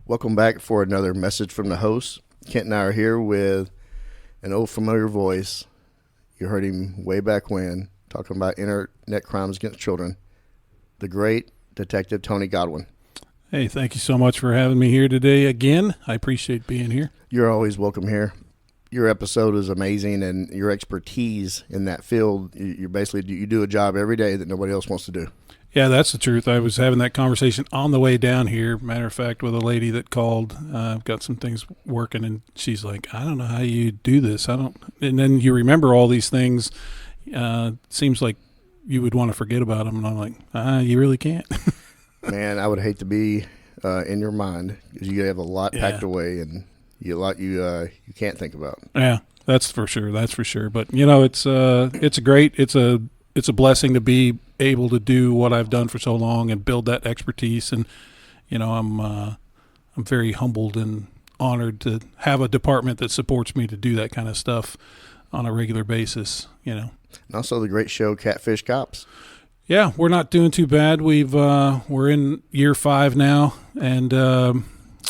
Welcome back for another message from the host. Kent and I are here with an old familiar voice. You heard him way back when, talking about internet crimes against children. The great Detective Tony Godwin. Hey, thank you so much for having me here today again. I appreciate being here. You're always welcome here. Your episode is amazing, and your expertise in that field, you do a job every day that nobody else wants to do. Yeah, that's the truth. I was having that conversation on the way down here, matter of fact, with a lady that called. I've got some things working, and she's like, I don't know how you do this. And then you remember all these things. Seems like you would want to forget about them, and I'm like, you really can't. Man, I would hate to be in your mind, because you have a lot packed away, and you can't think about. Yeah, that's for sure. But it's a blessing to be able to do what I've done for so long and build that expertise. And I'm very humbled and honored to have a department that supports me to do that kind of stuff on a regular basis. And also the great show Catfish Cops. Yeah, we're not doing too bad. We're in year 5 now, and I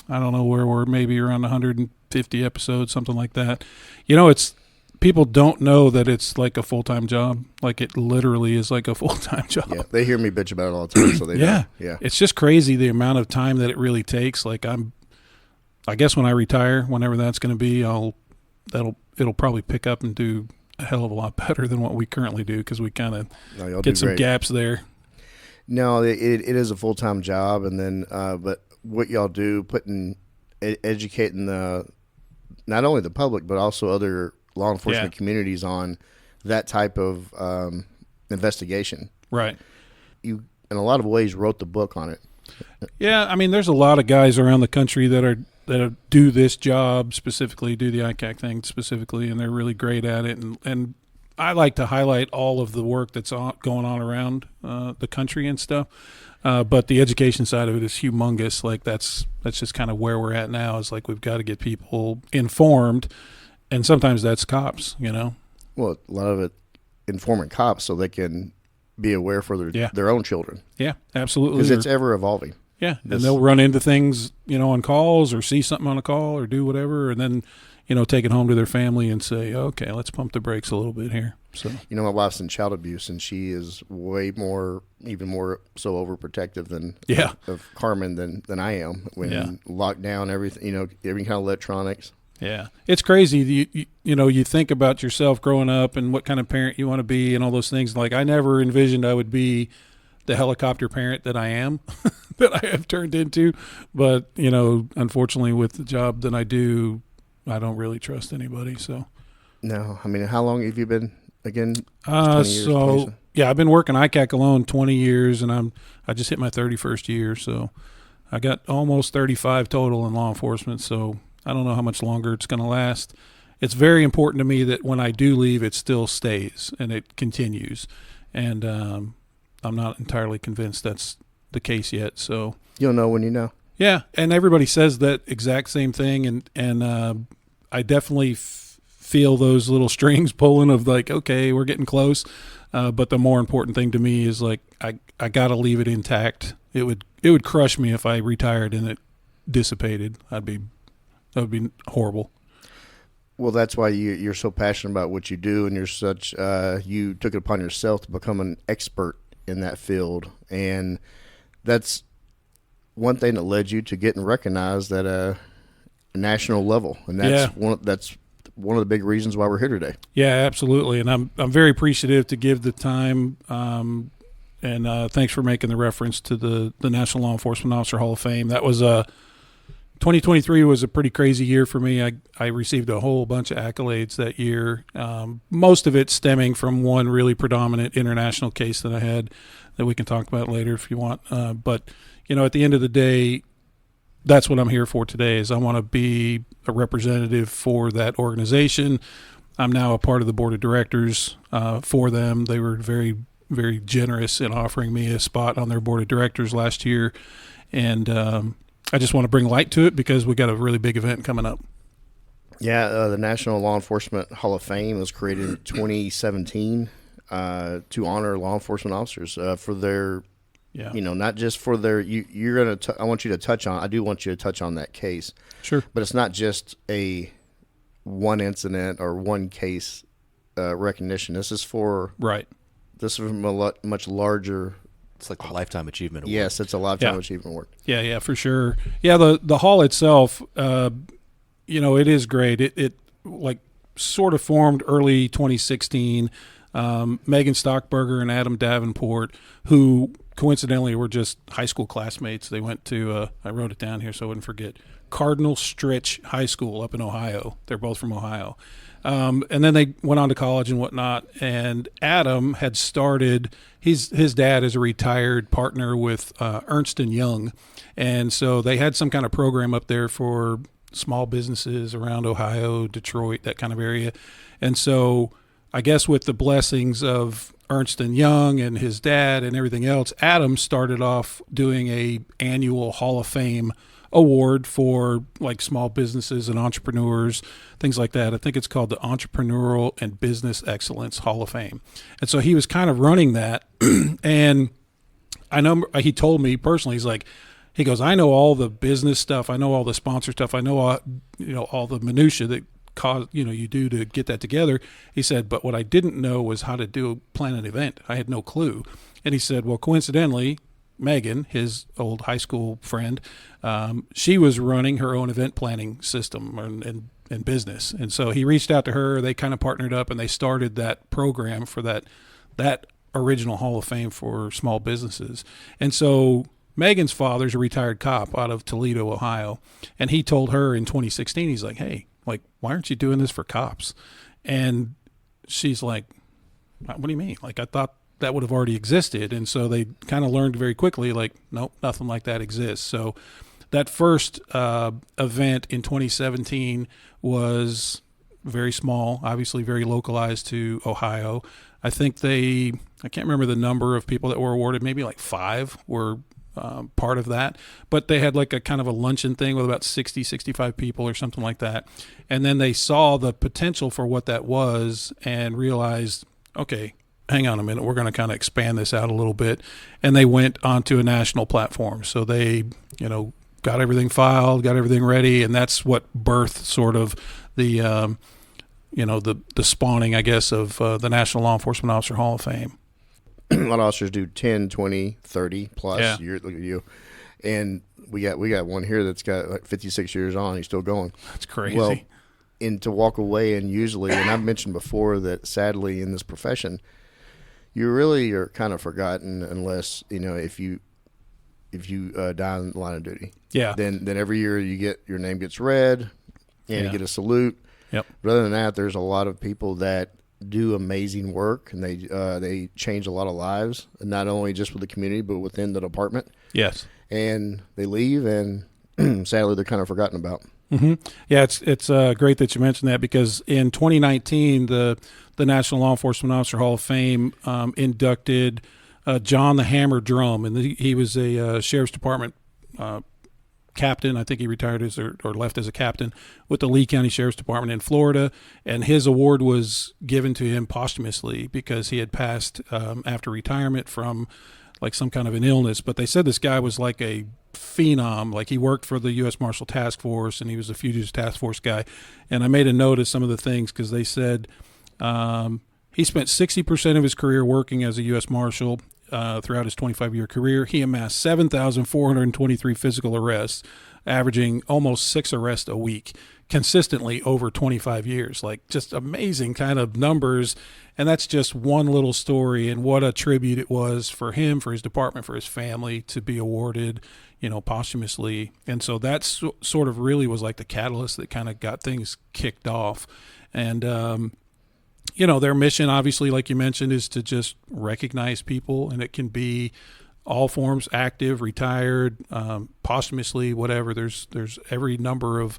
don't know where we're maybe around 150 episodes, something like that. It's people don't know that it's like a full-time job. Like it literally is like a full-time job. Yeah, they hear me bitch about it all the time, so they know. Yeah. It's just crazy the amount of time that it really takes. Like I guess when I retire, whenever that's going to be, it'll probably pick up and do a hell of a lot better than what we currently do, because we kind of get some gaps there. No, it is a full-time job, and then but what y'all do, educating not only the public but also other law enforcement communities on that type of investigation. Right. You, in a lot of ways, wrote the book on it. Yeah, I mean, there's a lot of guys around the country that do this job specifically, do the ICAC thing specifically, and they're really great at it. And I like to highlight all of the work that's going on around the country and stuff. But the education side of it is humongous. Like that's just kind of where we're at now. Is like we've got to get people informed. And sometimes that's cops, Well, a lot of it informing cops so they can be aware for their own children. Yeah, absolutely. Because it's ever evolving. Yeah, and they'll run into things, on calls or see something on a call or do whatever, and then, take it home to their family and say, okay, let's pump the brakes a little bit here. So, my wife's in child abuse, and she is even more so overprotective of Carmen than I am when locked down everything, every kind of electronics. Yeah, it's crazy. You think about yourself growing up and what kind of parent you want to be and all those things. Like I never envisioned I would be the helicopter parent that I am, that I have turned into. But, unfortunately with the job that I do, I don't really trust anybody. So. No, I mean, how long have you been again? 20 years, I've been working ICAC alone 20 years, and I just hit my 31st year. So I got almost 35 total in law enforcement. So I don't know how much longer it's going to last. It's very important to me that when I do leave, it still stays and it continues. And I'm not entirely convinced that's the case yet. So you'll know when you know. Yeah, and everybody says that exact same thing, and I definitely feel those little strings pulling of like, okay, we're getting close. But the more important thing to me is like I got to leave it intact. It would crush me if I retired and it dissipated. That would be horrible. Well, that's why you're so passionate about what you do, and you took it upon yourself to become an expert in that field, and that's one thing that led you to getting recognized at a national level, and that's one of the big reasons why we're here today. Yeah, absolutely, and I'm very appreciative to give the time. And thanks for making the reference to the National Law Enforcement Officer Hall of Fame. That was 2023 was a pretty crazy year for me. I received a whole bunch of accolades that year, most of it stemming from one really predominant international case that I had that we can talk about later if you want. But, at the end of the day, that's what I'm here for today is I want to be a representative for that organization. I'm now a part of the board of directors for them. They were very, very generous in offering me a spot on their board of directors last year. And I just want to bring light to it because we got a really big event coming up. Yeah, the National Law Enforcement Hall of Fame was created in 2017 to honor law enforcement officers for their Yeah. Not just for their, you're going to, I want you to touch on, I do want you to touch on that case. Sure. But it's not just a one incident or one case recognition. This is for, right. This is from a much larger. It's like the Lifetime Achievement Award. Yes, it's a Lifetime Achievement Award. Yeah, for sure. Yeah, the hall itself, it is great. It like sort of formed early 2016. Megan Stockburger and Adam Davenport, who coincidentally were just high school classmates. They went to, I wrote it down here so I wouldn't forget, Cardinal Stritch High School up in Ohio. They're both from Ohio. And then they went on to college and whatnot. And Adam had started, his dad is a retired partner with Ernst & Young. And so they had some kind of program up there for small businesses around Ohio, Detroit, that kind of area. And so I guess with the blessings of Ernst & Young and his dad and everything else, Adam started off doing a annual Hall of Fame award for like small businesses and entrepreneurs, things like that. I think it's called the Entrepreneurial and Business Excellence Hall of Fame. And so he was kind of running that. And I know he told me personally, he goes, I know all the business stuff. I know all the sponsor stuff. I know all the minutia that you do to get that together. He said, but what I didn't know was how to plan an event. I had no clue. And he said, well, coincidentally, Megan, his old high school friend, she was running her own event planning system and business. And so he reached out to her. They kind of partnered up and they started that program for that original Hall of Fame for small businesses. And so Megan's father's a retired cop out of Toledo, Ohio. And he told her in 2016, he's like, hey, like, why aren't you doing this for cops? And she's like, what do you mean? Like, I thought that would have already existed. And so they kind of learned very quickly, like, nope, nothing like that exists. So that first event in 2017 was very small, obviously very localized to Ohio. I think I can't remember the number of people that were awarded, maybe like 5 were part of that, but they had like a kind of a luncheon thing with about 60, 65 people or something like that. And then they saw the potential for what that was and realized, okay, hang on a minute, we're going to kind of expand this out a little bit. And they went onto a national platform. So they, got everything filed, got everything ready. And that's what birthed sort of the, the spawning, I guess, of the National Law Enforcement Officer Hall of Fame. A lot of officers do 10, 20, 30 plus. Yeah. Look at you. And we got one here that's got like 56 years on. He's still going. That's crazy. Well, and to walk away and usually, and I've mentioned before that sadly in this profession, you really are kind of forgotten unless, if you die in the line of duty. Yeah. Then every year your name gets read and you get a salute. Yep. But other than that, there's a lot of people that do amazing work, and they change a lot of lives, not only just with the community but within the department. Yes. And they leave, and sadly they're kind of forgotten about. Mm-hmm. Yeah, it's great that you mentioned that, because in 2019 the National Law Enforcement Officer Hall of Fame inducted John the Hammer Drum, and he was a Sheriff's Department captain. I think he retired or left as a captain with the Lee County Sheriff's Department in Florida, and his award was given to him posthumously because he had passed after retirement from like some kind of an illness. But they said this guy was like a phenom. Like, he worked for the U.S. Marshal Task Force, and he was a Fugitives Task Force guy. And I made a note of some of the things, because they said he spent 60% of his career working as a U.S. Marshal. Throughout his 25-year career, he amassed 7,423 physical arrests, averaging almost 6 arrests a week, consistently over 25 years. Like, just amazing kind of numbers. And that's just one little story, and what a tribute it was for him, for his department, for his family to be awarded, posthumously. And so that's sort of really was like the catalyst that kind of got things kicked off. And, their mission, obviously, like you mentioned, is to just recognize people, and it can be all forms, active, retired, posthumously, whatever. There's every number of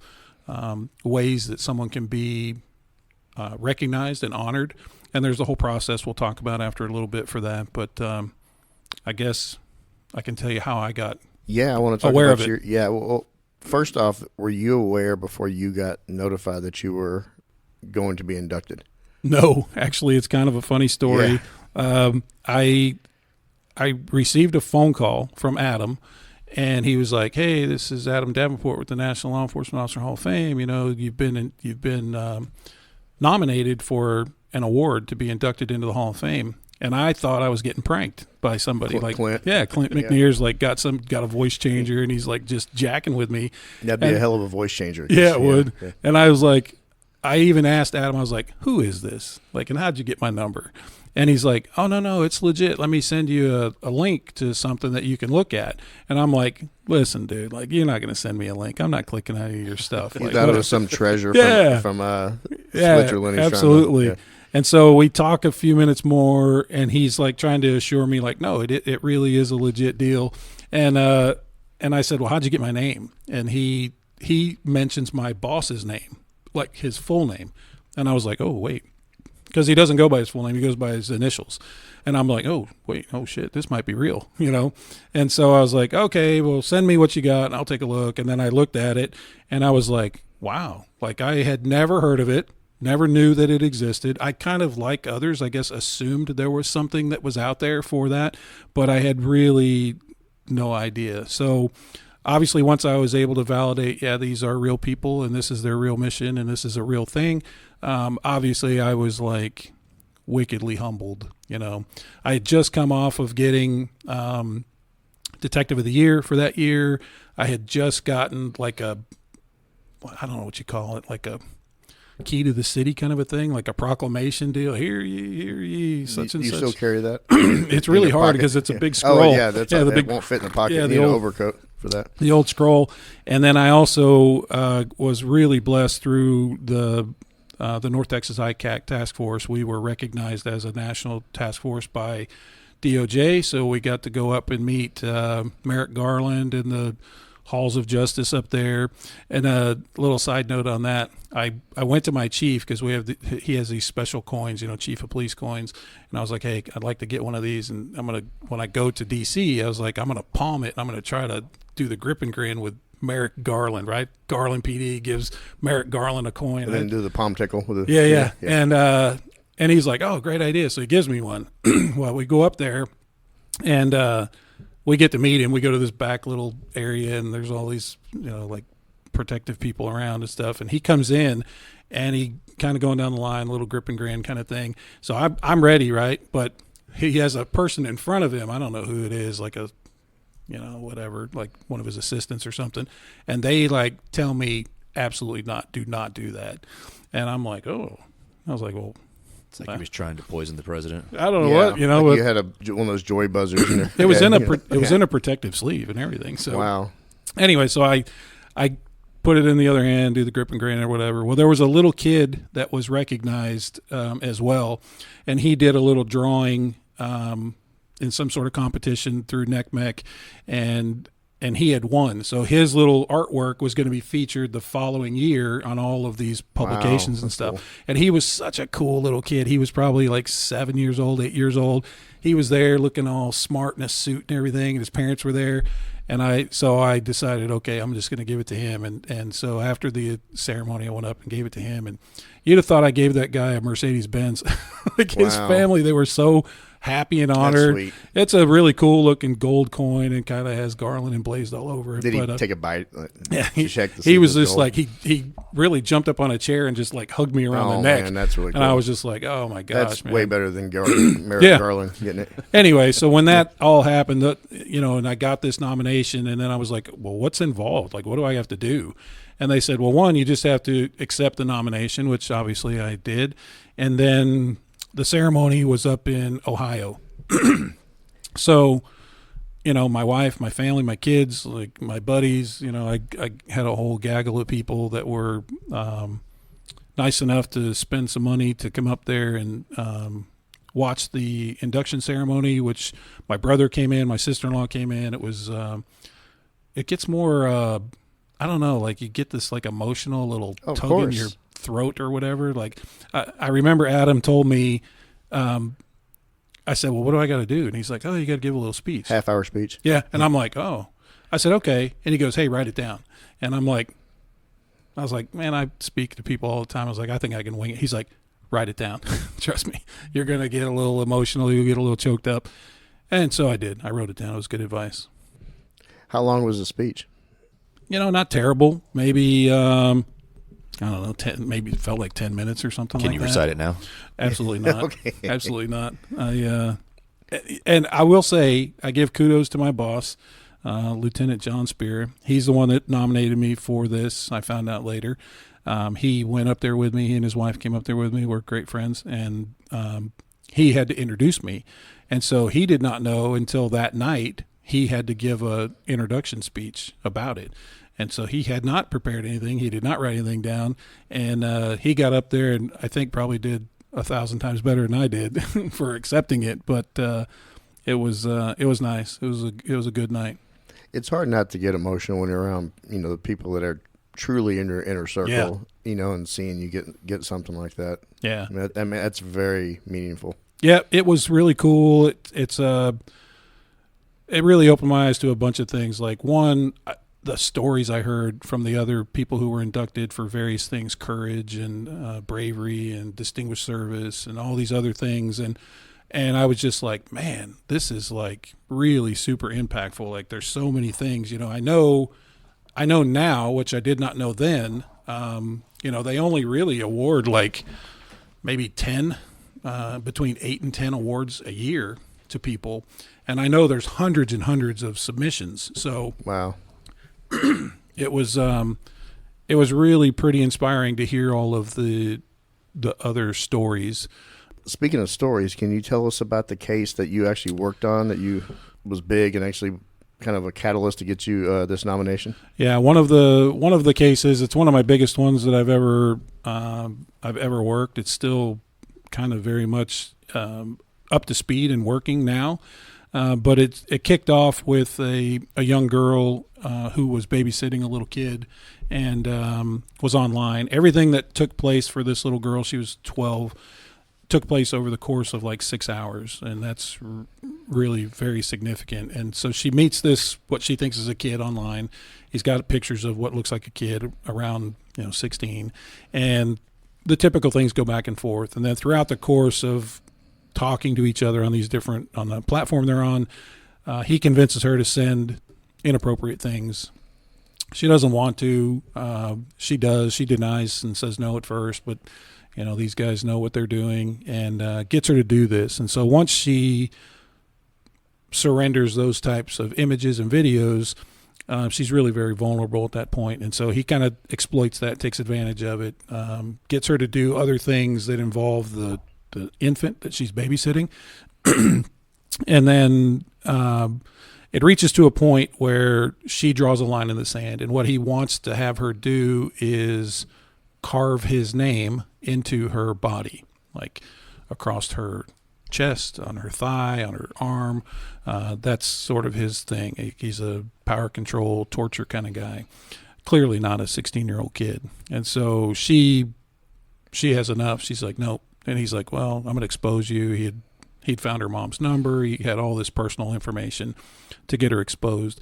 ways that someone can be recognized and honored, and there's the whole process we'll talk about after a little bit for that. But I guess I can tell you how I got I want to talk aware about of it. Well, first off, were you aware before you got notified that you were going to be inducted? No, actually, it's kind of a funny story. Yeah. I I received a phone call from Adam, and he was like, "Hey, this is Adam Davenport with the National Law Enforcement Officer Hall of Fame. You've been nominated for an award to be inducted into the Hall of Fame." And I thought I was getting pranked by somebody Clint. Clint McNear's like got a voice changer, and he's like just jacking with me. That'd be a hell of a voice changer. Yeah, it would. Yeah. And I was like, I even asked Adam, I was like, "Who is this? Like, and how'd you get my number?" And he's like, "Oh, no, it's legit. Let me send you a link to something that you can look at." And I'm like, "Listen, dude, like, you're not going to send me a link. I'm not clicking out of your stuff." You like, thought it was some treasure from Switzerland. Absolutely. And so we talk a few minutes more, and he's like trying to assure me, like, "No, it really is a legit deal." And I said, "Well, how'd you get my name?" And he mentions my boss's name, like his full name. And I was like, "Oh, wait." Because he doesn't go by his full name, he goes by his initials. And I'm like, "Oh, wait, oh shit, this might be real," And so I was like, "Okay, well, send me what you got and I'll take a look." And then I looked at it and I was like, wow, like I had never heard of it, never knew that it existed. I kind of, like others, I guess, assumed there was something that was out there for that, but I had really no idea. So obviously, once I was able to validate, yeah, these are real people and this is their real mission and this is a real thing, obviously I was like wickedly humbled. I had just come off of getting Detective of the Year for that year. I had just gotten like I don't know what you call it, like a key to the city kind of a thing, like a proclamation deal. Hear ye, such and such. You still carry that? It's really hard because it's a big scroll. Oh, yeah, it won't fit in the pocket. Yeah, you need an overcoat for that. The old scroll. And then I also was really blessed through the North Texas ICAC task force. We were recognized as a national task force by DOJ, so we got to go up and meet Merrick Garland in the halls of justice up there. And a little side note on that, I went to my chief because he has these special coins, chief of police coins, and I was like, "Hey, I'd like to get one of these, and when I go to DC, I was like, I'm gonna palm it, and I'm gonna try to do the grip and grin with Merrick Garland, right? Garland PD gives Merrick Garland a coin, and then do the palm tickle with yeah. And he's like, "Oh, great idea!" So he gives me one. Well, we go up there, and we get to meet him. We go to this back little area, and there's all these, like protective people around and stuff. And he comes in, and he kind of going down the line, little grip and grin kind of thing. So I'm ready, right? But he has a person in front of him. I don't know who it is, like a, whatever, like one of his assistants or something. And they like tell me absolutely do not do that. And I'm like, oh, I was like, well. It's like he was trying to poison the president. I don't know what, Like you had one of those joy buzzers in there. It was in a protective sleeve and everything. So wow. Anyway, so I put it in the other hand, do the grip and grin or whatever. Well, there was a little kid that was recognized as well, and he did a little drawing in some sort of competition through NECMEC, and he had won. So his little artwork was going to be featured the following year on all of these publications and stuff. Cool. And he was such a cool little kid. He was probably like 7 years old, 8 years old. He was there looking all smart in a suit and everything, and his parents were there. And I decided, okay, I'm just going to give it to him. And so after the ceremony, I went up and gave it to him. And you'd have thought I gave that guy a Mercedes-Benz. Like his family, they were so happy and honored. It's a really cool looking gold coin and kind of has Garland emblazed all over it. Did he take a bite? Yeah, he was just gold? Like he really jumped up on a chair and just like hugged me around the neck. Man, that's really cool. And I was just like, oh my gosh, that's man. way better than Merrick Garland getting it. Anyway, so when that all happened, and I got this nomination, and then I was like, well, what's involved? Like, what do I have to do? And they said, well, one, you just have to accept the nomination, which obviously I did, and then the ceremony was up in Ohio. So, my wife, my family, my kids, like my buddies, I had a whole gaggle of people that were nice enough to spend some money to come up there and watch the induction ceremony, which my brother came in, my sister-in-law came in. It was, it gets more, I don't know, like you get this like emotional little tug in your throat or whatever. Like I remember Adam told me, I said, well, what do I got to do? And he's like, oh, you got to give a little speech. Half-hour speech. Yeah. And I'm like, oh. I said, okay. And he goes, hey, write it down. And I was like, man, I speak to people all the time. I was like, I think I can wing it. He's like, write it down. Trust me. You're going to get a little emotional. You'll get a little choked up. And so I did. I wrote it down. It was good advice. How long was the speech? Not terrible. Maybe, I don't know, 10, maybe it felt like 10 minutes or something Can like you that. recite it now? Absolutely not. Okay. Absolutely not. And I will say, I give kudos to my boss, Lieutenant John Spear. He's the one that nominated me for this. I found out later. He went up there with me. He and his wife came up there with me. We're great friends. And he had to introduce me. And so he did not know until that night he had to give a introduction speech about it. And so he had not prepared anything. He did not write anything down. And he got up there and I think probably did 1,000 times better than I did for accepting it. But it was nice. It was a good night. It's hard not to get emotional when you're around, the people that are truly in your inner circle, and seeing you get something like that. Yeah. I mean that's very meaningful. Yeah, it was really cool. It really opened my eyes to a bunch of things. Like, one, the stories I heard from the other people who were inducted for various things, courage and bravery and distinguished service and all these other things. And I was just like, man, this is like really super impactful. Like, there's so many things, I know now, which I did not know then. They only really award like maybe 10, between 8 and 10 awards a year to people. And I know there's hundreds and hundreds of submissions. So wow. It was really pretty inspiring to hear all of the other stories. Speaking of stories, can you tell us about the case that you actually worked on that was big and actually kind of a catalyst to get you this nomination? Yeah, one of the cases. It's one of my biggest ones that I've ever worked. It's still kind of very much up to speed and working now. But it kicked off with a young girl who was babysitting a little kid and was online. Everything that took place for this little girl, she was 12, took place over the course of like 6 hours, and that's really very significant. And so she meets what she thinks is a kid online. He's got pictures of what looks like a kid around 16, and the typical things go back and forth. And then throughout the course of talking to each other on the platform they're on, he convinces her to send inappropriate things. She doesn't want to. She does. She denies and says no at first, but these guys know what they're doing, and gets her to do this. And so once she surrenders those types of images and videos, she's really very vulnerable at that point. And so he kind of exploits that, takes advantage of it, gets her to do other things that involve the infant that she's babysitting. And then it reaches to a point where she draws a line in the sand, and what he wants to have her do is carve his name into her body, like across her chest, on her thigh, on her arm. That's sort of his thing. He's a power control, torture kind of guy. Clearly not a 16-year-old kid. And so she has enough. She's like, nope. And he's like, well, I'm going to expose you. He'd found her mom's number. He had all this personal information to get her exposed.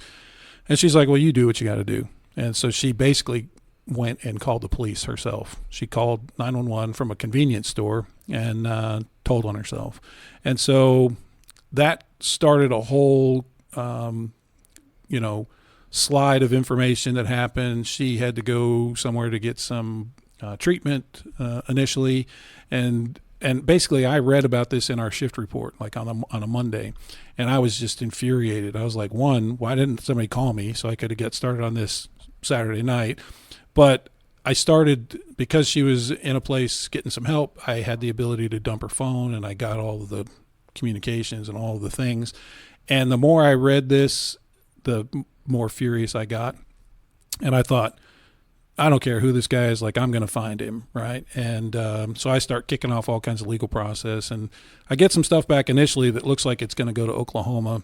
And she's like, well, you do what you got to do. And so she basically went and called the police herself. She called 911 from a convenience store and told on herself. And so that started a whole, slide of information that happened. She had to go somewhere to get some treatment initially, and basically I read about this in our shift report, like on a Monday, and I was just infuriated. I was like, one, why didn't somebody call me so I could have got started on this Saturday night? But I started, because she was in a place getting some help, I had the ability to dump her phone, and I got all of the communications and all of the things. And the more I read this, the more furious I got. And I thought, I don't care who this guy is, like, I'm going to find him, right? And so I start kicking off all kinds of legal process, and I get some stuff back initially that looks like it's going to go to Oklahoma.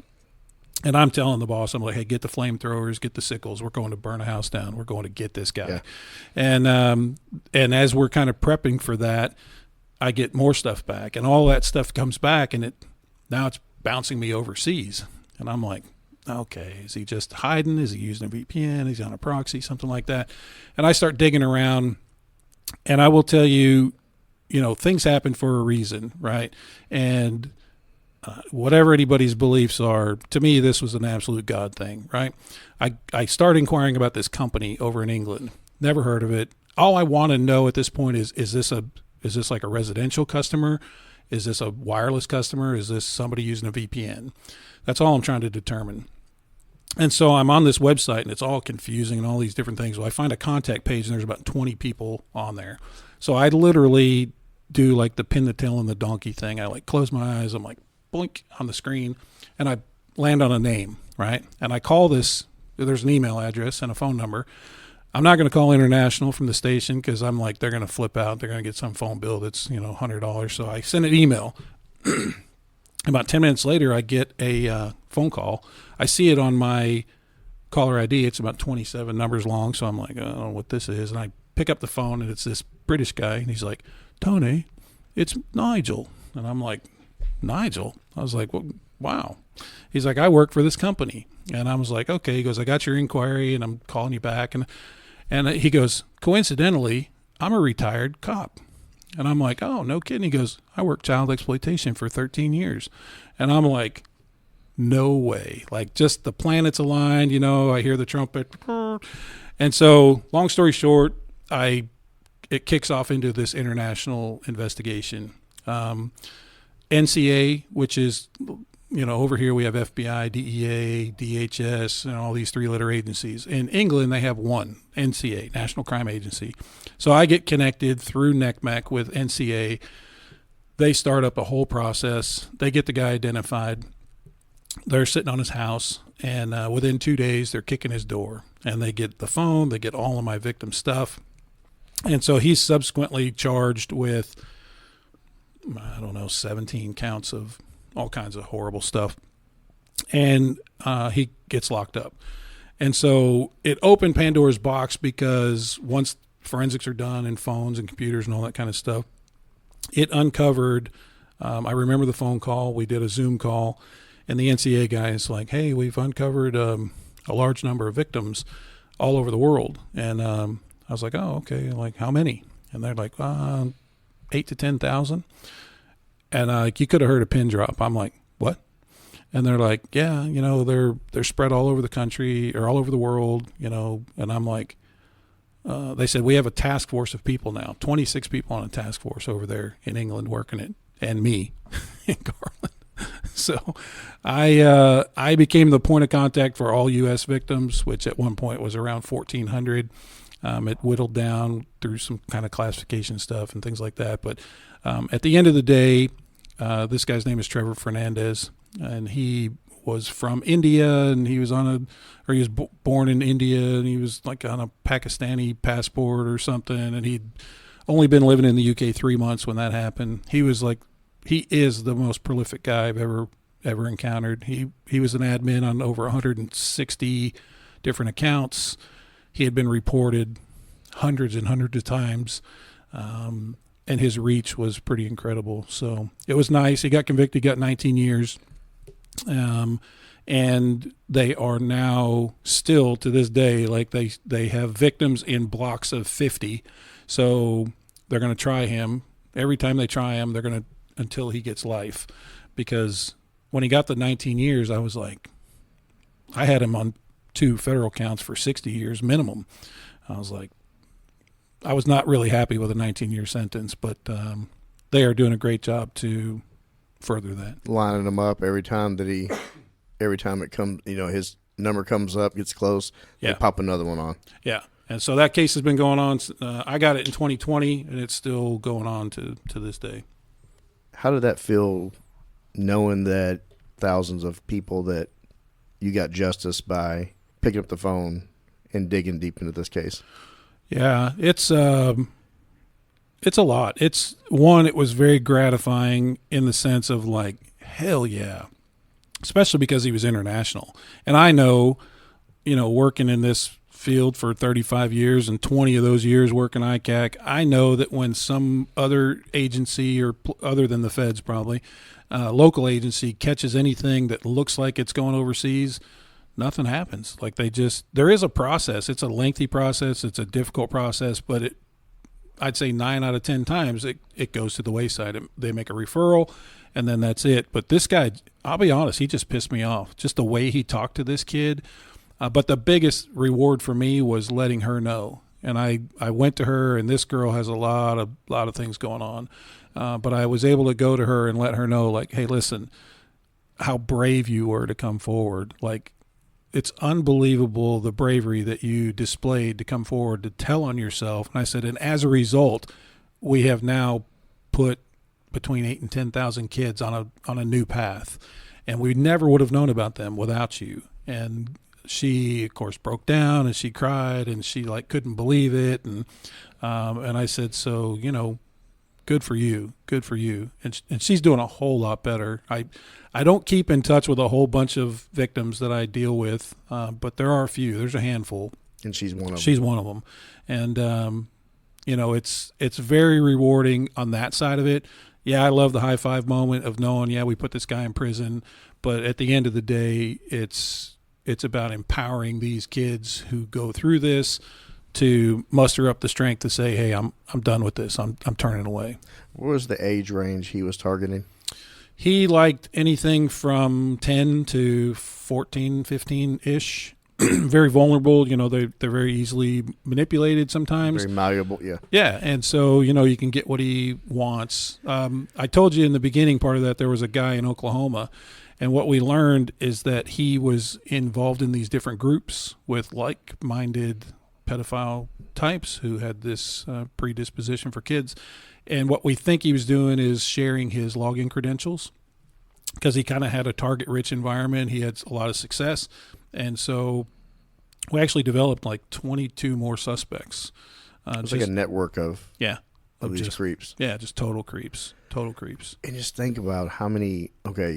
And I'm telling the boss, I'm like, hey, get the flamethrowers, get the sickles. We're going to burn a house down. We're going to get this guy. Yeah. And as we're kind of prepping for that, I get more stuff back, and all that stuff comes back, and now it's bouncing me overseas. And I'm like, okay, is he just hiding? Is he using a VPN? Is he on a proxy? Something like that. And I start digging around, and I will tell you, things happen for a reason, right? And whatever anybody's beliefs are, to me, this was an absolute God thing, right? I started inquiring about this company over in England. Never heard of it. All I want to know at this point is this like a residential customer? Is this a wireless customer? Is this somebody using a VPN? That's all I'm trying to determine. And so I'm on this website, and it's all confusing and all these different things. Well, I find a contact page, and there's about 20 people on there. So I literally do like the pin the tail and the donkey thing. I like close my eyes. I'm like blink on the screen, and I land on a name, right? And I call this. There's an email address and a phone number. I'm not going to call international from the station because I'm like, they're going to flip out. They're going to get some phone bill that's, $100. So I send an email. About 10 minutes later, I get a phone call. I see it on my caller ID. It's about 27 numbers long. So I'm like, I don't know what this is. And I pick up the phone, and it's this British guy. And he's like, Tony, it's Nigel. And I'm like, Nigel? I was like, well, wow. He's like, I work for this company. And I was like, okay. He goes, I got your inquiry, and I'm calling you back. And he goes, coincidentally, I'm a retired cop. And I'm like, oh, no kidding. He goes, I worked child exploitation for 13 years. And I'm like, no way. Like, just the planets aligned, I hear the trumpet. And so, long story short, it kicks off into this international investigation. NCA, which is, over here we have FBI, DEA, DHS, and all these three-letter agencies. In England, they have one, NCA, National Crime Agency. So I get connected through NECMEC with NCA. They start up a whole process. They get the guy identified. They're sitting on his house, and within 2 days, they're kicking his door. And they get the phone. They get all of my victim stuff. And so he's subsequently charged with, 17 counts of all kinds of horrible stuff. And he gets locked up. And so it opened Pandora's box because once forensics are done and phones and computers and all that kind of stuff, it uncovered, I remember the phone call. We did a Zoom call, and the NCA guy is like, hey, we've uncovered a large number of victims all over the world. And I was like, oh, okay, like how many? And they're like, 8 to 10,000. And you could have heard a pin drop. I'm like, what? And they're like, yeah, they're spread all over the country or all over the world, And I'm like, they said, we have a task force of people now, 26 people on a task force over there in England working it, and me in Garland. So I became the point of contact for all U.S. victims, which at one point was around 1,400. It whittled down through some kind of classification stuff and things like that. But at the end of the day, this guy's name is Trevor Fernandez, and he was from India, and he was born in India, and he was like on a Pakistani passport or something, and he'd only been living in the UK 3 months when that happened. He is the most prolific guy I've ever encountered. He was an admin on over 160 different accounts. He had been reported hundreds and hundreds of times, and his reach was pretty incredible. So it was nice. He got convicted, got 19 years, and they are now still to this day, like they have victims in blocks of 50. So they're going to try him. Every time they try him, they're going to until he gets life, because when he got the 19 years, I was like, I had him on 2 federal counts for 60 years minimum. I was like, I was not really happy with a 19-year sentence, but they are doing a great job to further that. Lining them up every time it comes, his number comes up, gets close, they pop another one on. Yeah. And so that case has been going on. I got it in 2020, and it's still going on to this day. How did that feel, knowing that thousands of people that you got justice by picking up the phone and digging deep into this case? Yeah, it's a lot. It was very gratifying in the sense of like, hell yeah, especially because he was international. And I know, working in this field for 35 years and 20 of those years working ICAC, I know that when some other agency, or other than the feds probably, local agency catches anything that looks like it's going overseas, nothing happens. Like there is a process. It's a lengthy process. It's a difficult process, but I'd say 9 out of 10 times it goes to the wayside. They make a referral, and then that's it. But this guy, I'll be honest, he just pissed me off. Just the way he talked to this kid. But the biggest reward for me was letting her know. And I went to her, and this girl has a lot of things going on. But I was able to go to her and let her know, like, hey, listen, how brave you were to come forward. Like, it's unbelievable the bravery that you displayed to come forward to tell on yourself. And I said, and as a result, we have now put between 8,000 and 10,000 kids on a new path. And we never would have known about them without you. And she, of course, broke down and she cried and she like couldn't believe it. And I said, so, good for you. And she's doing a whole lot better. I don't keep in touch with a whole bunch of victims that I deal with, but there are a few. There's a handful. And she's one of them. She's one of them. And, it's very rewarding on that side of it. Yeah, I love the high five moment of knowing, yeah, we put this guy in prison. But at the end of the day, it's about empowering these kids who go through this to muster up the strength to say, hey, I'm done with this. I'm turning away. What was the age range he was targeting? He liked anything from 10 to 14, 15-ish. Very vulnerable. They're very easily manipulated sometimes. Very malleable, yeah. Yeah, and so, you can get what he wants. I told you in the beginning part of that there was a guy in Oklahoma, and what we learned is that he was involved in these different groups with like-minded pedophile types who had this predisposition for kids. And what we think he was doing is sharing his login credentials because he kind of had a target-rich environment. He had a lot of success. And so we actually developed like 22 more suspects. It's like a network of these creeps. Yeah, just total creeps. And just think about how many,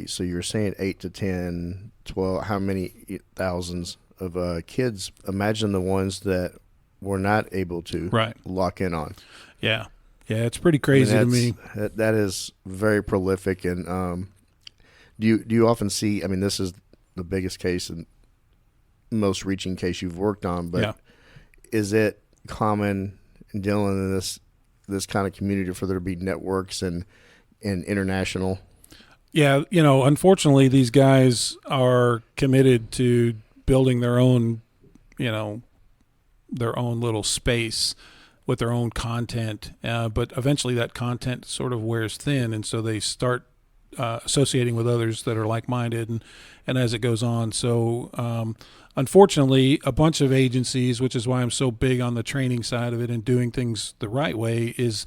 so you're saying 8 to 10, 12, how many thousands of kids. Imagine the ones that were not able to lock in on. Yeah. Yeah, it's pretty crazy to me. That is very prolific. And do you often see, this is the biggest case and most reaching case you've worked on, but is it common in dealing in this kind of community for there to be networks and international? Yeah, unfortunately, these guys are committed to building their own, their own little space with their own content, but eventually that content sort of wears thin, and so they start associating with others that are like-minded, and as it goes on. So unfortunately, a bunch of agencies, which is why I'm so big on the training side of it and doing things the right way, is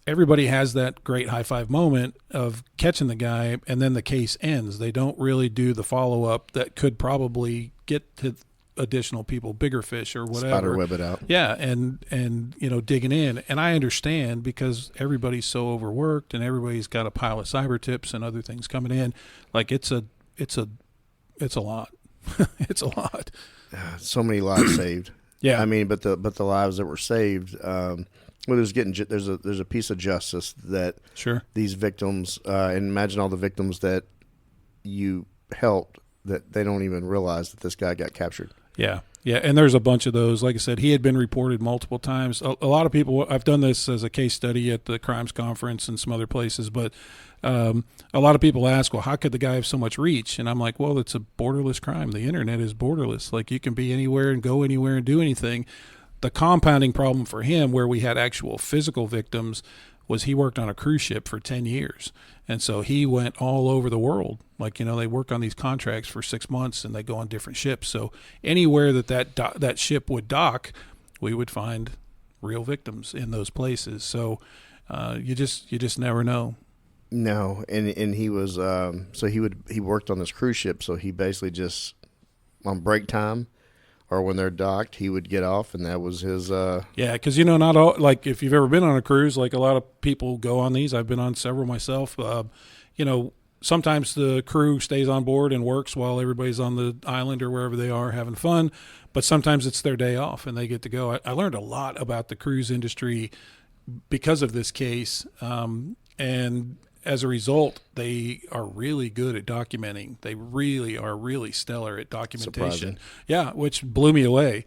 everybody has that great high-five moment of catching the guy, and then the case ends. They don't really do the follow-up that could probably get to additional people, bigger fish or whatever. Spider web it out. Yeah, and digging in. And I understand because everybody's so overworked and everybody's got a pile of cyber tips and other things coming in. Like it's a lot. It's a lot. So many lives saved. Yeah. But the lives that were saved, there's a piece of justice that these victims, and imagine all the victims that you helped that they don't even realize that this guy got captured. Yeah. Yeah, and there's a bunch of those. Like I said, he had been reported multiple times. A lot of people, I've done this as a case study at the Crimes Conference and some other places, but a lot of people ask, well, how could the guy have so much reach? And I'm like, well, it's a borderless crime. The internet is borderless. Like, you can be anywhere and go anywhere and do anything. The compounding problem for him, where we had actual physical victims, was he worked on a cruise ship for 10 years. And so he went all over the world. Like, they work on these contracts for 6 months and they go on different ships. So anywhere that ship would dock, we would find real victims in those places. So you just never know. No. And he was, he worked on this cruise ship. So he basically just on break time, or when they're docked, he would get off, and that was his. Yeah, because not all, like, if you've ever been on a cruise, like a lot of people go on these. I've been on several myself. Sometimes the crew stays on board and works while everybody's on the island or wherever they are having fun, but sometimes it's their day off and they get to go. I learned a lot about the cruise industry because of this case, and as a result, they are really good at documenting. They really are really stellar at documentation. Surprising. Yeah, which blew me away.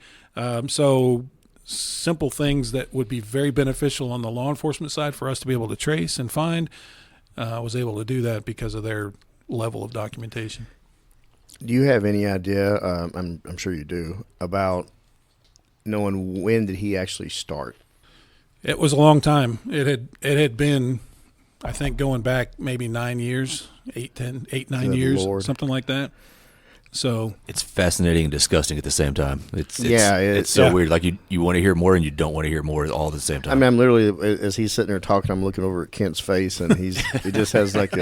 So simple things that would be very beneficial on the law enforcement side for us to be able to trace and find, was able to do that because of their level of documentation. Do you have any idea? I'm sure you do, about knowing when did he actually start? It was a long time. It had been, I think, going back maybe 9 years, 9 Good years, Lord. something like that. So It's fascinating and disgusting at the same time. It's so yeah. weird. Like you want to hear more and you don't want to hear more all at the same time. I mean, I'm literally, as he's sitting there talking, I'm looking over at Kent's face, and he just has like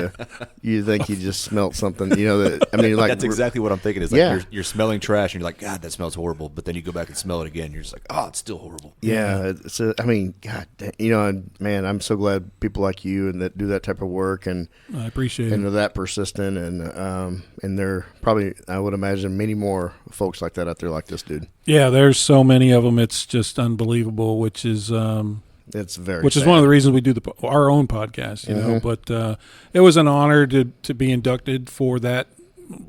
you think he just smelt something, you know, that, I mean, like, that's exactly what I'm thinking. Is like Yeah. you're smelling trash and you're like, God, that smells horrible. But then you go back and smell it again. And you're just like, oh, it's still horrible. yeah, I mean, God, you know, and man, I'm so glad people like you and that do that type of work and I appreciate they're it. that persistent, and they're probably, I would imagine, many more folks like that out there like this dude. Yeah, there's so many of them. It's just unbelievable, which is It's very which is sad. one of the reasons we do our own podcast, you know. But it was an honor to be inducted for that.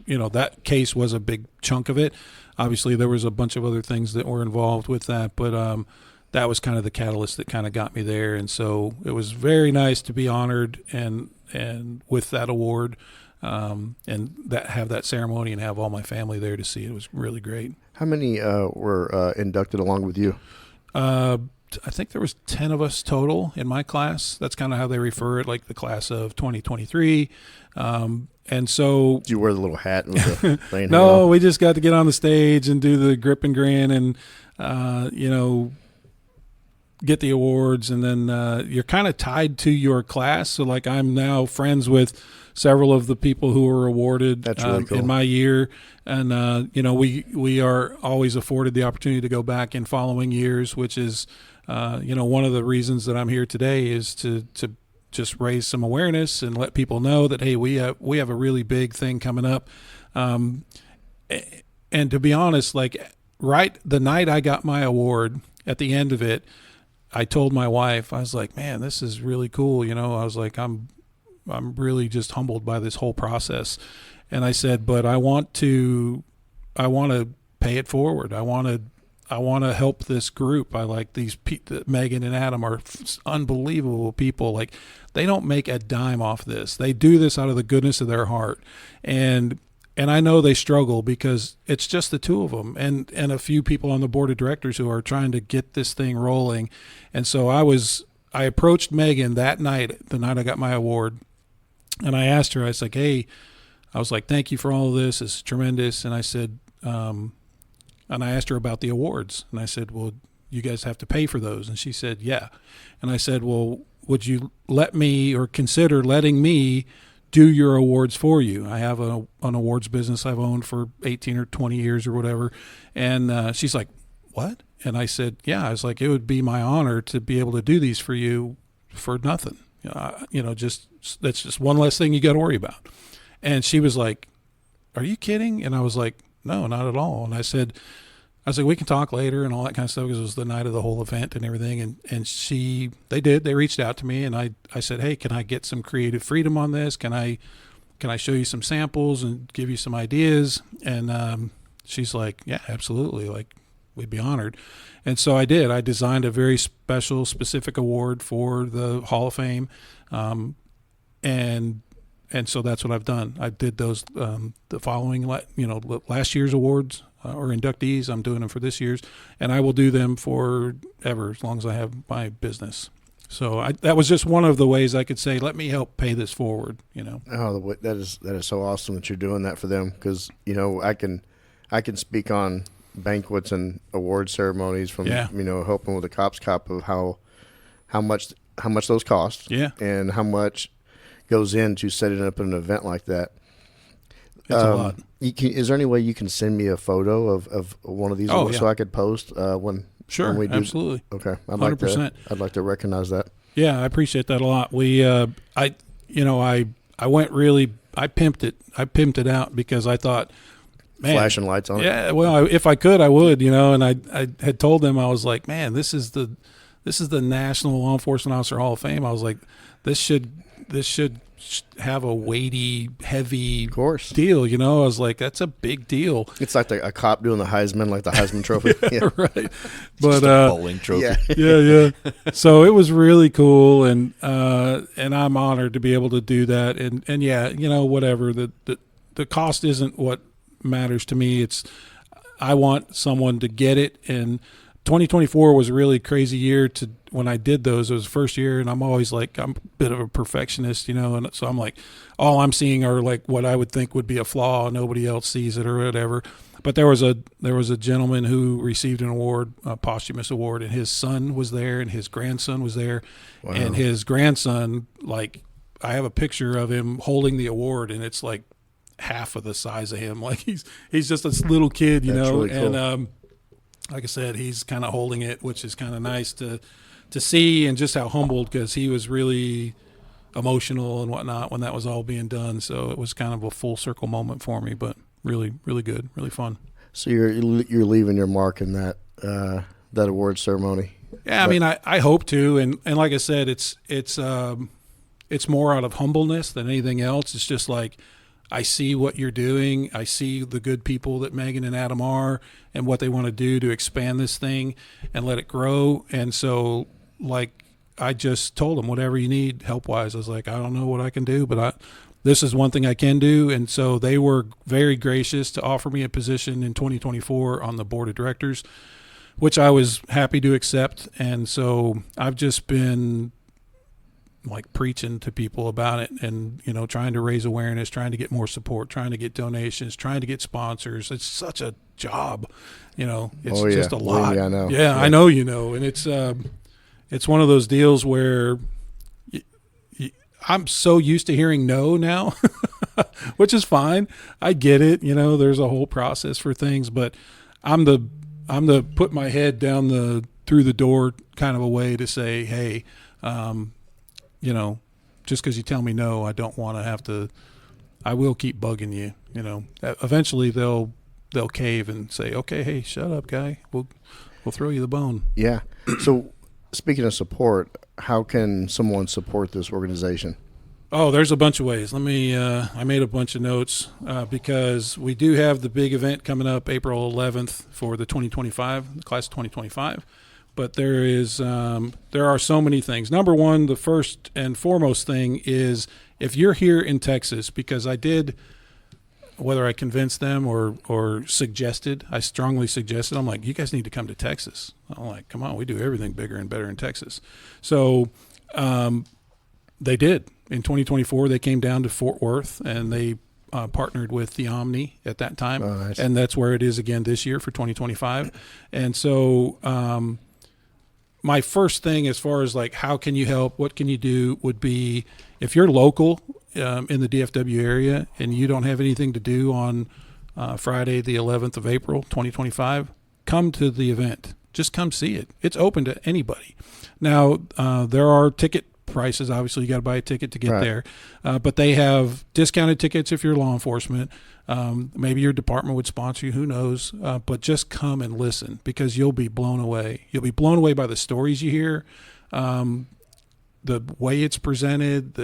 You know, that case was a big chunk of it. Obviously, there was a bunch of other things that were involved with that, but that was kind of the catalyst that kind of got me there. And so it was very nice to be honored and with that award, and that have that ceremony and have all my family there to see it. It was really great. How many were inducted along with you? I think there was 10 of us total in my class. That's kind of how they refer it, like the class of 2023. And so Did you wear the little hat with the thing? no, we just got to get on the stage and do the grip and grin and, you know, get the awards. And then you're kind of tied to your class. So, like, I'm now friends with several of the people who were awarded That's really cool. in my year. And, you know, we are always afforded the opportunity to go back in following years, which is, you know, one of the reasons that I'm here today is to just raise some awareness and let people know that, hey, we have a really big thing coming up. And to be honest, like, right the night I got my award, at the end of it, I told my wife, I was like, man, this is really cool. You know, I was like, I'm really just humbled by this whole process. And I said, but I want to pay it forward. I want to help this group. I like these Megan and Adam are unbelievable people. Like, they don't make a dime off this. They do this out of the goodness of their heart. And I know they struggle because it's just the two of them and a few people on the board of directors who are trying to get this thing rolling. And so I approached Megan that night, the night I got my award, and I asked her, I was like, hey, thank you for all of this. It's tremendous. And I said, and I asked her about the awards. And I said, well, you guys have to pay for those. And she said, yeah. And I said, well, would you let me or consider letting me do your awards for you? I have an awards business I've owned for 18 or 20 years or whatever. And she's like, what? And I said, yeah. I was like, it would be my honor to be able to do these for you for nothing. You know, just that's just one less thing you got to worry about. And she was like, are you kidding? And I was like, no, not at all. And I said, we can talk later and all that kind of stuff, because it was the night of the whole event and everything. And they reached out to me, and I said, hey, can I get some creative freedom on this? Can I show you some samples and give you some ideas? And she's like, yeah, absolutely. Like, we'd be honored. And so I did. I designed a very special, specific award for the Hall of Fame. And so that's what I've done. I did those, the following, last year's awards or inductees. I'm doing them for this year's, and I will do them forever as long as I have my business. So that was just one of the ways I could say, let me help pay this forward. You know. Oh, that is so awesome that you're doing that for them, because you know I can speak on banquets and award ceremonies from helping with the Cops Cop of how much those cost, and how much goes into setting up an event like that. It's a lot. Is there any way you can send me a photo of one of these awards so I could post when we do? Absolutely. Okay, 100%. I'd like to recognize that. Yeah, I appreciate that a lot. I pimped it. I pimped it out because I thought, man, flashing lights on it. Yeah, well, if I could, I would, and I had told them, I was like, man, this is the this is the National Law Enforcement Officer Hall of Fame. I was like, this should have a weighty, heavy deal. You know, I was like, that's a big deal. It's like a cop doing the Heisman, like the Heisman Trophy. Yeah. Right. But bowling trophy. Yeah. Yeah. So it was really cool, and I'm honored to be able to do that. And yeah, you know, whatever the cost isn't what matters to me. It's I want someone to get it. And 2024 was a really crazy year when I did those. It was the first year, and I'm always like, I'm a bit of a perfectionist, you know, and so I'm like, all I'm seeing are like what I would think would be a flaw. Nobody else sees it or whatever. But there was a gentleman who received an award, a posthumous award, and his son was there, and his grandson was there. Wow. And his grandson, like, I have a picture of him holding the award, and it's like half of the size of him. Like he's just this little kid, you That's know. really cool. And like I said, he's kind of holding it, which is kind of nice to see, and just how humbled, because he was really emotional and whatnot when that was all being done. So it was kind of a full circle moment for me, but really, really good, really fun. So you're leaving your mark in that award ceremony. Yeah, I mean, I hope to, and like I said, it's more out of humbleness than anything else. It's just like, I see what you're doing. I see the good people that Megan and Adam are, and what they want to do to expand this thing and let it grow. And so, like, I just told them, whatever you need help-wise. I was like, I don't know what I can do, but this is one thing I can do. And so they were very gracious to offer me a position in 2024 on the board of directors, which I was happy to accept. And so I've just been like preaching to people about it, and, you know, trying to raise awareness, trying to get more support, trying to get donations, trying to get sponsors. It's such a job, you know, it's just a lot. I know. Yeah, I know, you know, and it's one of those deals where I'm so used to hearing no now, which is fine. I get it. You know, there's a whole process for things, but I'm the put my head down through the door kind of a way to say, hey, you know, just because you tell me no, I don't want to have to. I will keep bugging you. You know, eventually they'll cave and say, okay, hey, shut up, guy. We'll throw you the bone. Yeah. So speaking of support, how can someone support this organization? Oh, there's a bunch of ways. Let me. I made a bunch of notes because we do have the big event coming up April 11th for the 2025, the class of 2025. But there are so many things. Number one, the first and foremost thing is, if you're here in Texas, because I did, whether I convinced them or suggested, I strongly suggested, I'm like, you guys need to come to Texas. I'm like, come on, we do everything bigger and better in Texas. So they did. In 2024, they came down to Fort Worth, and they partnered with the Omni at that time. Oh, nice. And that's where it is again this year for 2025. And so my first thing, as far as like, how can you help, what can you do, would be, if you're local in the DFW area and you don't have anything to do on Friday, the 11th of April, 2025, come to the event. Just come see it. It's open to anybody. Now, there are ticket prices. Obviously, you got to buy a ticket to get there. But they have discounted tickets if you're law enforcement. Maybe your department would sponsor you, who knows, but just come and listen, because you'll be blown away. You'll be blown away by the stories you hear, the way it's presented.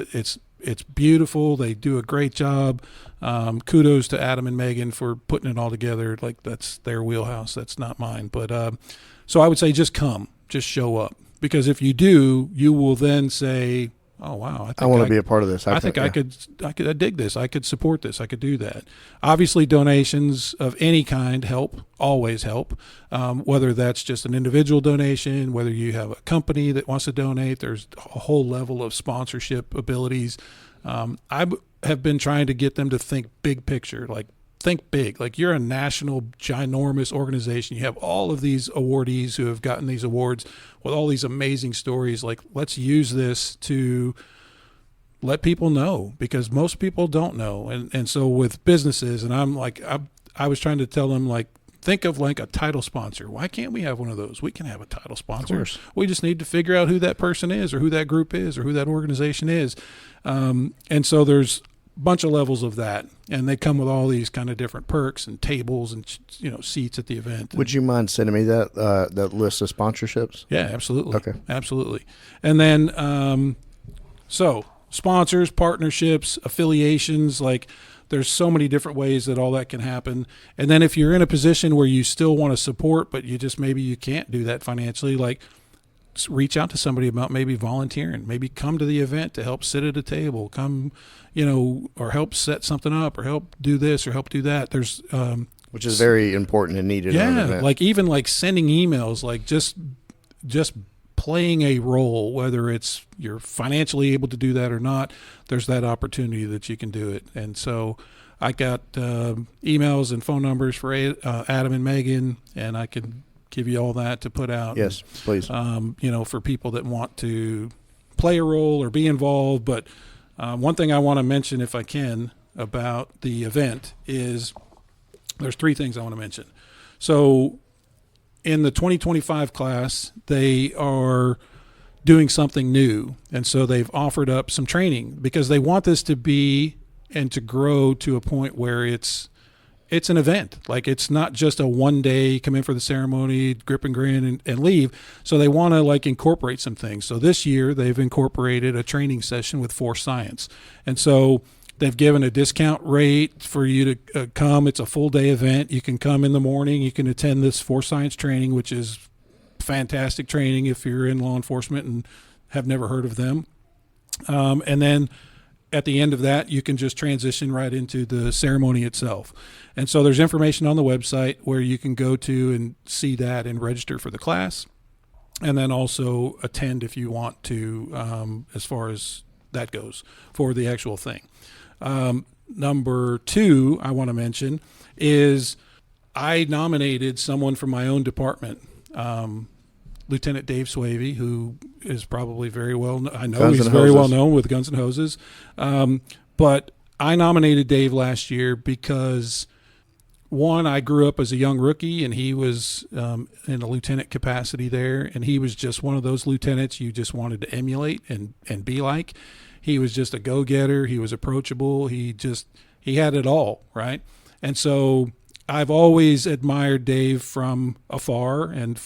It's beautiful. They do a great job. Kudos to Adam and Megan for putting it all together. Like, that's their wheelhouse. That's not mine. But so I would say, just come, just show up, because if you do, you will then say, oh, wow, I want to be a part of this. I dig this. I could support this. I could do that. Obviously, donations of any kind help, always help, whether that's just an individual donation, whether you have a company that wants to donate. There's a whole level of sponsorship abilities. I have been trying to get them to think big picture, like, think big. Like, you're a national, ginormous organization. You have all of these awardees who have gotten these awards with all these amazing stories. Like, let's use this to let people know, because most people don't know. And so with businesses, and I'm like, I was trying to tell them, like, think of like a title sponsor. Why can't we have one of those? We can have a title sponsor. We just need to figure out who that person is, or who that group is, or who that organization is. And so there's bunch of levels of that, and they come with all these kind of different perks and tables and seats at the event. Would you mind sending me that list of sponsorships? Yeah, absolutely. Okay, absolutely. And then so sponsors, partnerships, affiliations, like there's so many different ways that all that can happen. And then if you're in a position where you still want to support, but maybe you can't do that financially, like reach out to somebody about maybe volunteering, maybe come to the event to help sit at a table, come, or help set something up, or help do this or help do that. There's, which is very important and needed. Yeah. In an event. Like even like sending emails, like just playing a role, whether it's you're financially able to do that or not, there's that opportunity that you can do it. And so I got emails and phone numbers for Adam and Megan, and I can give you all that to put out. Yes, please. For people that want to play a role or be involved. But one thing I want to mention, if I can, about the event is there's 3 things I want to mention. So in the 2025 class, they are doing something new. And so they've offered up some training because they want this to be and to grow to a point where it's an event. Like it's not just a one day, come in for the ceremony, grip and grin and leave. So they want to like incorporate some things. So this year they've incorporated a training session with Force Science. And so they've given a discount rate for you to come. It's a full day event. You can come in the morning. You can attend this Force Science training, which is fantastic training if you're in law enforcement and have never heard of them. And then at the end of that, you can just transition right into the ceremony itself. And so there's information on the website where you can go to and see that and register for the class, and then also attend if you want to, as far as that goes for the actual thing. Number 2 I want to mention is I nominated someone from my own department, Lieutenant Dave Swavey, who is probably very well known. I know he's very well known with Guns and Hoses. But I nominated Dave last year because, one, I grew up as a young rookie, and he was in a lieutenant capacity there, and he was just one of those lieutenants you just wanted to emulate and be like. He was just a go-getter. He was approachable. He had it all, right? And so I've always admired Dave from afar and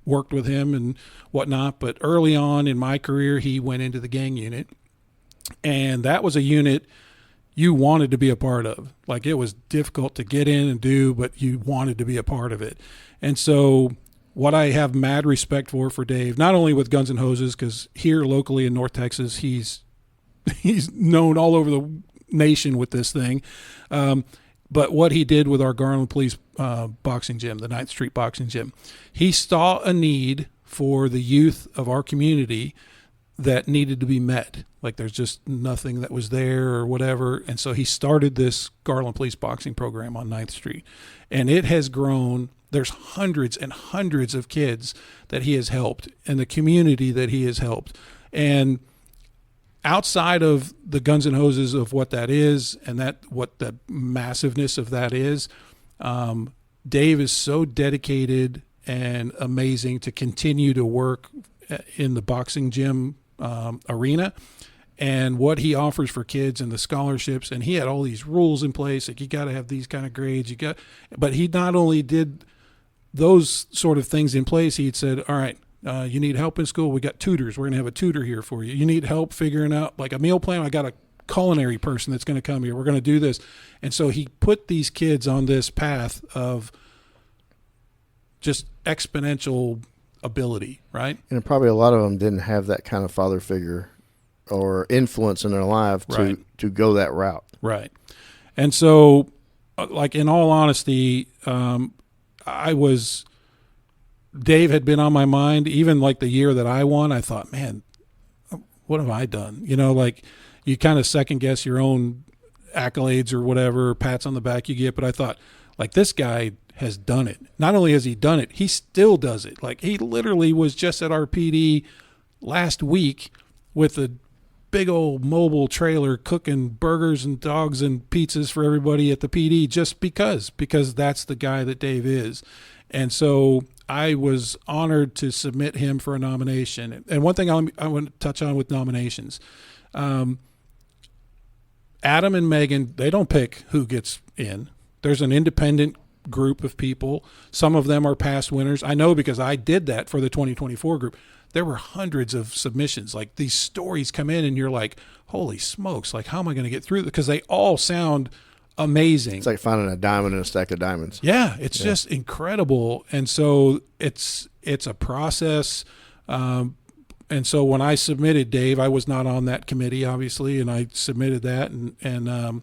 worked with him and whatnot. But early on in my career, he went into the gang unit, and that was a unit you wanted to be a part of. Like it was difficult to get in and do, but you wanted to be a part of it. And so what I have mad respect for Dave, not only with Guns and Hoses, because here locally in North Texas, he's known all over the nation with this thing. But what he did with our Garland Police boxing gym, the 9th Street boxing gym, he saw a need for the youth of our community that needed to be met. Like there's just nothing that was there or whatever. And so he started this Garland Police boxing program on 9th Street. And it has grown. There's hundreds and hundreds of kids that he has helped and the community that he has helped. And outside of the Guns and Hoses of what that is and what the massiveness of that is, Dave is so dedicated and amazing to continue to work in the boxing gym arena, and what he offers for kids and the scholarships. And he had all these rules in place, like you got to have these kind of grades. But he not only did those sort of things in place, he'd said, all right, you need help in school, we got tutors, we're going to have a tutor here for you. You need help figuring out like a meal plan, I got a culinary person that's going to come here, we're going to do this. And so he put these kids on this path of just exponential ability, right? And probably a lot of them didn't have that kind of father figure or influence in their life to go that route. Right. And so, like, in all honesty, Dave had been on my mind. Even like the year that I won, I thought, man, what have I done? Like you kind of second guess your own accolades or whatever, pats on the back you get. But I thought, like, this guy has done it. Not only has he done it, he still does it. Like he literally was just at our PD last week with a big old mobile trailer cooking burgers and dogs and pizzas for everybody at the PD just because that's the guy that Dave is. And so I was honored to submit him for a nomination. And one thing I want to touch on with nominations, Adam and Megan, they don't pick who gets in. There's an independent group of people. Some of them are past winners. I know because I did that for the 2024 group. There were hundreds of submissions. Like, these stories come in and you're like, holy smokes, like, how am I going to get through this? Because they all sound amazing. It's like finding a diamond in a stack of diamonds. Yeah, it's just incredible. And so it's a process. And so when I submitted Dave, I was not on that committee, obviously, and I submitted that, and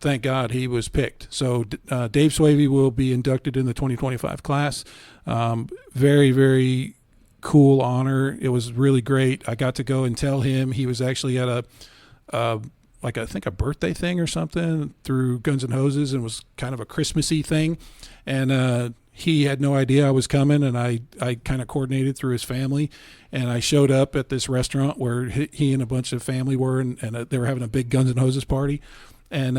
thank God he was picked. So Dave Swavey will be inducted in the 2025 class. Very, very cool honor. It was really great. I got to go and tell him. He was actually at I think a birthday thing or something through Guns N' Hoses, and was kind of a Christmassy thing. And he had no idea I was coming, and I kind of coordinated through his family. And I showed up at this restaurant where he and a bunch of family were, and they were having a big Guns N' Hoses party. And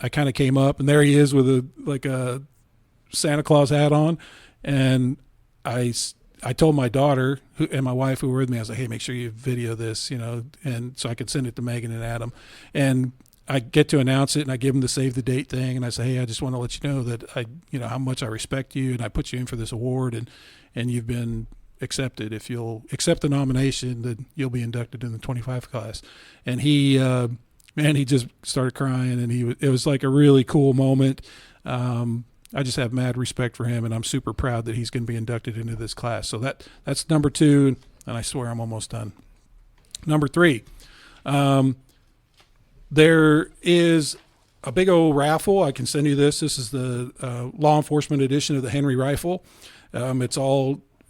I kind of came up, and there he is with a Santa Claus hat on. And I told my daughter and my wife who were with me, I was like, hey, make sure you video this, and so I could send it to Megan and Adam. And I get to announce it, and I give them the save the date thing, and I say, hey, I just want to let you know that how much I respect you, and I put you in for this award, and you've been accepted. If you'll accept the nomination, then you'll be inducted in the 25 class. And he just started crying, and it was like a really cool moment. I just have mad respect for him, and I'm super proud that he's going to be inducted into this class. So that's number 2, and I swear I'm almost done. Number 3, there is a big old raffle. I can send you this. This is the law enforcement edition of the Henry rifle.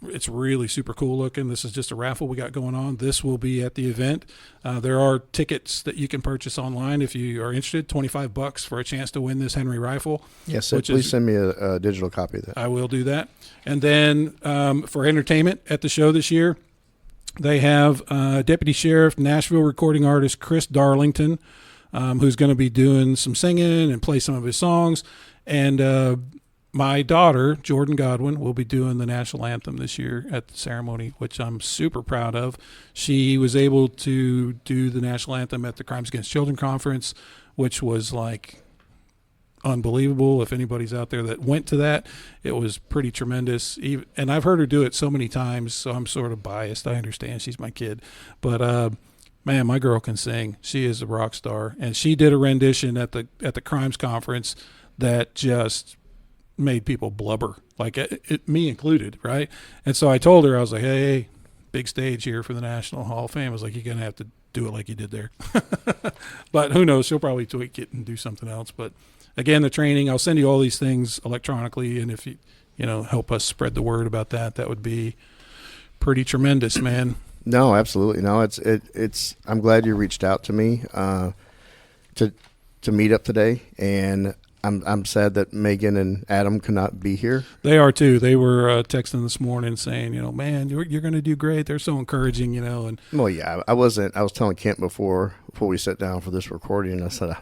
It's really super cool looking. This is just a raffle we got going on. This will be at the event. There are tickets that you can purchase online if you are interested. $25 for a chance to win this Henry rifle. Yes, please send me a digital copy of that. I will do that. And then for entertainment at the show this year, they have Deputy Sheriff, Nashville recording artist Chris Darlington, who's going to be doing some singing and play some of his songs. And my daughter, Jordan Godwin, will be doing the national anthem this year at the ceremony, which I'm super proud of. She was able to do the national anthem at the Crimes Against Children conference, which was like unbelievable. If anybody's out there that went to that, it was pretty tremendous. And I've heard her do it so many times, so I'm sort of biased. I understand she's my kid. But man, my girl can sing. She is a rock star. And she did a rendition at the Crimes conference that just made people blubber, like me included, right? And so I told her, I was like, hey, big stage here for the National Hall of Fame. I was like, you're going to have to do it like you did there. But who knows? She'll probably tweak it and do something else. But again, the training, I'll send you all these things electronically. And if you help us spread the word about that would be pretty tremendous, man. No, absolutely. No, it's I'm glad you reached out to me to meet up today, and I'm sad that Megan and Adam could not be here. They are too. They were texting this morning saying, man, you're going to do great. They're so encouraging, and. Well, yeah, I was telling Kent before we sat down for this recording, I said,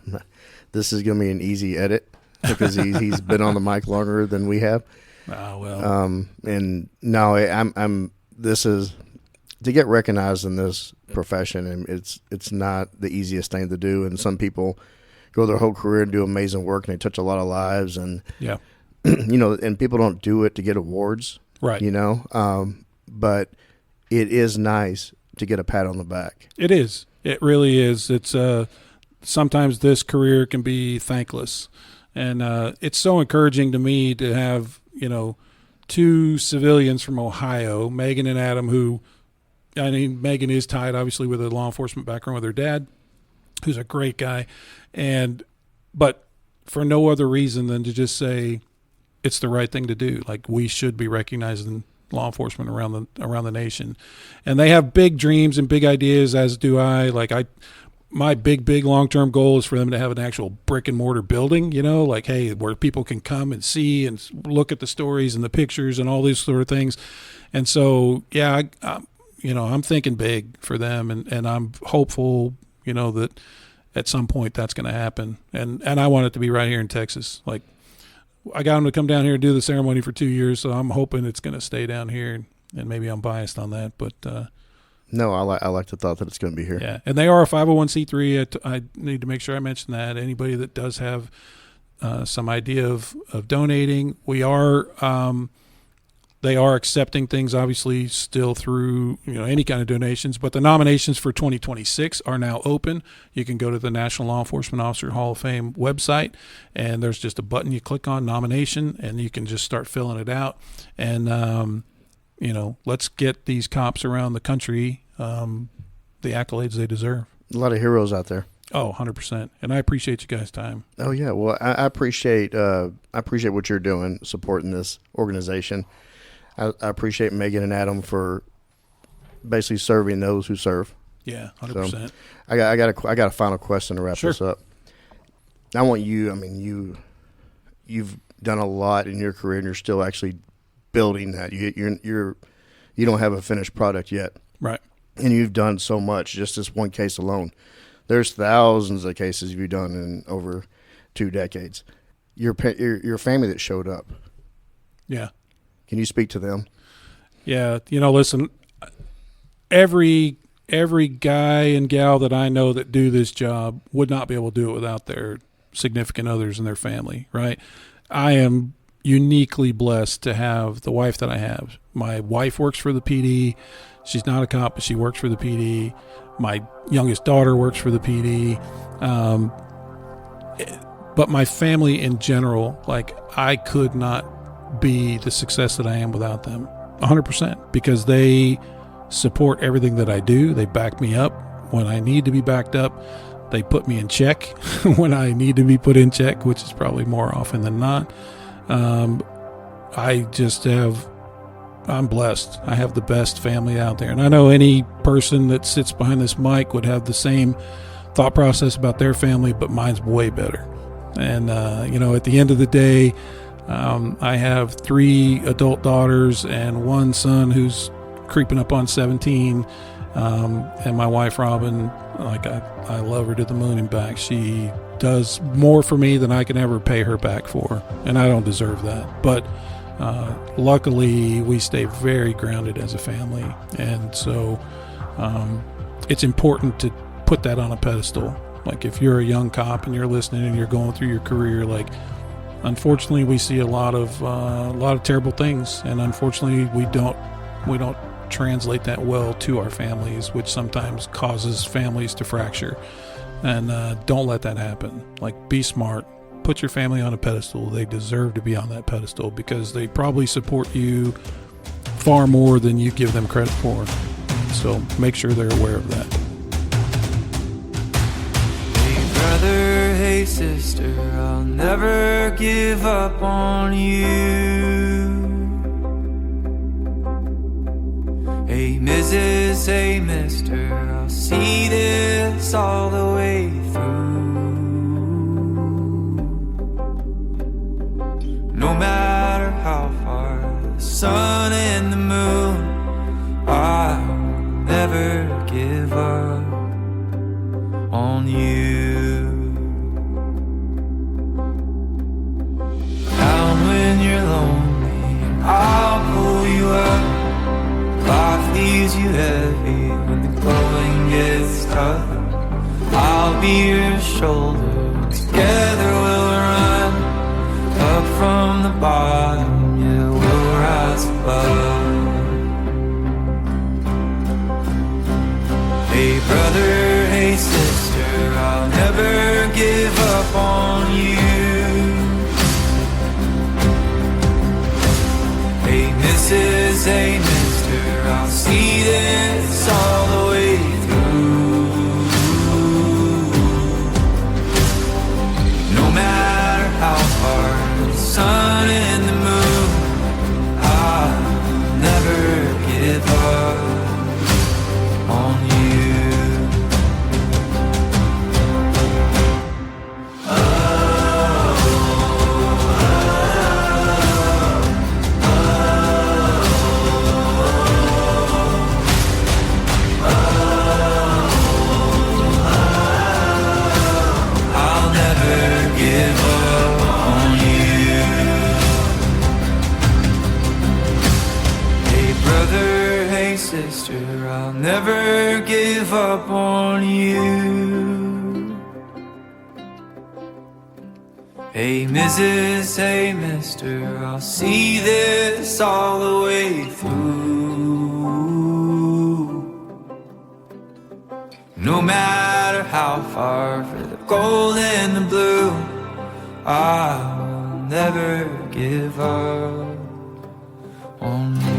this is going to be an easy edit because he's been on the mic longer than we have. Oh, well. And no, this is to get recognized in this profession, and it's not the easiest thing to do. And some people go their whole career and do amazing work, and they touch a lot of lives, and and people don't do it to get awards, right? But it is nice to get a pat on the back. It is. It really is. It's sometimes this career can be thankless, and it's so encouraging to me to have 2 civilians from Ohio, Megan and Adam, who, Megan is tied obviously with a law enforcement background with her dad, who's a great guy, but for no other reason than to just say it's the right thing to do. Like, we should be recognizing law enforcement around the nation, and they have big dreams and big ideas, as do I. My big long-term goal is for them to have an actual brick and mortar building, where people can come and see and look at the stories and the pictures and all these sort of things. And so, yeah, I'm thinking big for them, and I'm hopeful, that at some point that's going to happen. And I want it to be right here in Texas. Like, I got them to come down here and do the ceremony for 2 years, so I'm hoping it's going to stay down here. And maybe I'm biased on that, but No, I like the thought that it's going to be here. Yeah, and they are a 501c3. I need to make sure I mention that. Anybody that does have some idea of donating, we are they are accepting things, obviously, still through any kind of donations. But the nominations for 2026 are now open. You can go to the National Law Enforcement Officer Hall of Fame website, and there's just a button you click on, nomination, and you can just start filling it out. And let's get these cops around the country the accolades they deserve. A lot of heroes out there. Oh, 100%. And I appreciate you guys' time. Oh yeah, well, I appreciate what you're doing, supporting this organization. I appreciate Megan and Adam for basically serving those who serve. Yeah, 100%. So, I got a final question to wrap this up. I want you. I mean, you've done a lot in your career, and you're still actually building that. You don't have a finished product yet, right? And you've done so much. Just this one case alone, there's thousands of cases you've done in over 2 decades. Your family that showed up. Yeah. Can you speak to them? Yeah. Listen, every guy and gal that I know that do this job would not be able to do it without their significant others and their family, right? I am uniquely blessed to have the wife that I have. My wife works for the PD. She's not a cop, but she works for the PD. My youngest daughter works for the PD. But my family in general, I could not be the success that I am without them 100%, because they support everything that I do. They back me up when I need to be backed up. They put me in check when I need to be put in check, which is probably more often than not. I'm blessed. I have the best family out there. And I know any person that sits behind this mic would have the same thought process about their family, but mine's way better. And, at the end of the day, I have 3 adult daughters and 1 son who's creeping up on 17. And my wife, Robin, I love her to the moon and back. She does more for me than I can ever pay her back for. And I don't deserve that. But luckily, we stay very grounded as a family. And so it's important to put that on a pedestal. If you're a young cop and you're listening and you're going through your career, unfortunately, we see a lot of terrible things, and unfortunately, we don't translate that well to our families, which sometimes causes families to fracture. And don't let that happen. Be smart. Put your family on a pedestal. They deserve to be on that pedestal because they probably support you far more than you give them credit for. So make sure they're aware of that. Brother, hey sister, I'll never give up on you. Hey Mrs., hey mister, I'll see this all the way through. No matter how far the sun and the moon, I'll never give up on you. When you're lonely, I'll pull you up. Life leaves you heavy when the going gets tough. I'll be your shoulder. Together we'll run up from the bottom. Yeah, we'll rise above. Hey brother, hey sister, I'll never give up on you. Hey Mrs., hey mister, I'll see this all the way through. No matter how far the sun and the moon, I'll never give up on you. sister, I'll never give up on you. Hey Mrs., hey mister, I'll see this all the way through. No matter how far, for the gold and the blue, I will never give up on you.